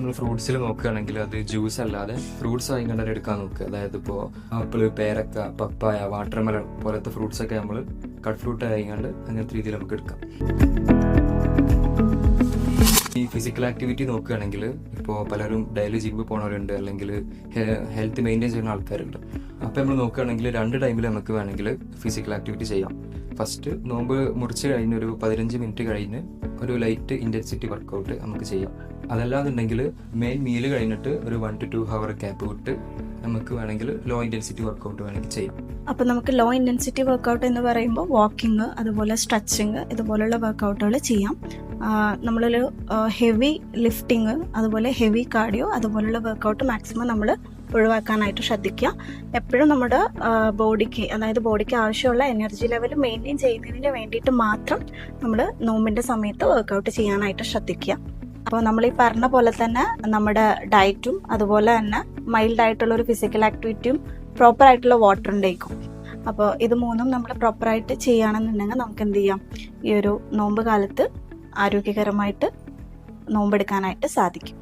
നമ്മൾ ഫ്രൂട്ട്സിൽ നോക്കുകയാണെങ്കിൽ അത് ജ്യൂസ് അല്ലാതെ ഫ്രൂട്ട്സ് വാങ്ങിക്കണ്ട എടുക്കാൻ നോക്കുക. അതായത് ഇപ്പോൾ ആപ്പിള്, പേരക്ക, പപ്പായ, വാട്ടർമെലൺ പോലത്തെ ഫ്രൂട്ട്സ് ഒക്കെ നമ്മൾ കട്ട് ഫ്രൂട്ട് വാങ്ങിക്കാണ്ട് അങ്ങനത്തെ രീതിയിൽ നമുക്ക് എടുക്കാം. ഈ ഫിസിക്കൽ ആക്ടിവിറ്റി നോക്കുകയാണെങ്കിൽ ഇപ്പോൾ പലരും ഡെയിലി ജിമ്മിൽ പോകുന്നവരുണ്ട്, അല്ലെങ്കിൽ ഹെൽത്ത് മെയിൻറ്റെയിൻ ചെയ്യുന്ന ആൾക്കാരുണ്ട്. അപ്പോൾ നമ്മൾ നോക്കുകയാണെങ്കിൽ 2 ടൈമിൽ നമുക്ക് വേണമെങ്കിൽ ഫിസിക്കൽ ആക്ടിവിറ്റി ചെയ്യാം. ഫസ്റ്റ് നോമ്പ് മുറിച്ച് കഴിഞ്ഞ് ഒരു 15 മിനിറ്റ് കഴിഞ്ഞ് ഒരു ലൈറ്റ് ഇൻറ്റൻസിറ്റി വർക്കൗട്ട് നമുക്ക് ചെയ്യാം. അതല്ലാന്നുണ്ടെങ്കിൽ മെയിൻ മീൽ കഴിഞ്ഞിട്ട് ഒരു 1 to 2 hour ഗ്യാപ്പ് വിട്ട് നമുക്ക് വേണമെങ്കിൽ ലോ ഇൻറ്റൻസിറ്റി വർക്കൗട്ട് വേണമെങ്കിൽ ചെയ്യാം. അപ്പോൾ നമുക്ക് ലോ ഇൻറ്റൻസിറ്റി വർക്കൗട്ട് എന്ന് പറയുമ്പോൾ വാക്കിങ്, അതുപോലെ സ്ട്രെച്ചിങ്, ഇതുപോലുള്ള വർക്കൗട്ടുകൾ ചെയ്യാം. നമ്മളൊരു ഹെവി ലിഫ്റ്റിങ്, അതുപോലെ ഹെവി കാർഡിയോ, അതുപോലുള്ള വർക്കൗട്ട് മാക്സിമം നമ്മൾ ഒഴിവാക്കാനായിട്ട് ശ്രദ്ധിക്കുക. എപ്പോഴും നമ്മുടെ ബോഡിക്ക് ആവശ്യമുള്ള എനർജി ലെവൽ മെയിൻറ്റെയിൻ ചെയ്യുന്നതിന് വേണ്ടിയിട്ട് മാത്രം നമ്മൾ നോമ്പിൻ്റെ സമയത്ത് വർക്കൗട്ട് ചെയ്യാനായിട്ട് ശ്രദ്ധിക്കുക. അപ്പോൾ നമ്മൾ ഈ പറഞ്ഞ പോലെ തന്നെ നമ്മുടെ ഡയറ്റും അതുപോലെ തന്നെ മൈൽഡായിട്ടുള്ളൊരു ഫിസിക്കൽ ആക്ടിവിറ്റിയും പ്രോപ്പറായിട്ടുള്ള വാട്ടർ ഇൻടേക്കും. അപ്പോൾ ഇത് മൂന്നും നമ്മൾ പ്രോപ്പറായിട്ട് ചെയ്യുകയാണെന്നുണ്ടെങ്കിൽ നമുക്ക് എന്ത് ചെയ്യാം, ഈ ഒരു നോമ്പ് കാലത്ത് ആരോഗ്യകരമായിട്ട് നോമ്പെടുക്കാനായിട്ട് സാധിക്കും.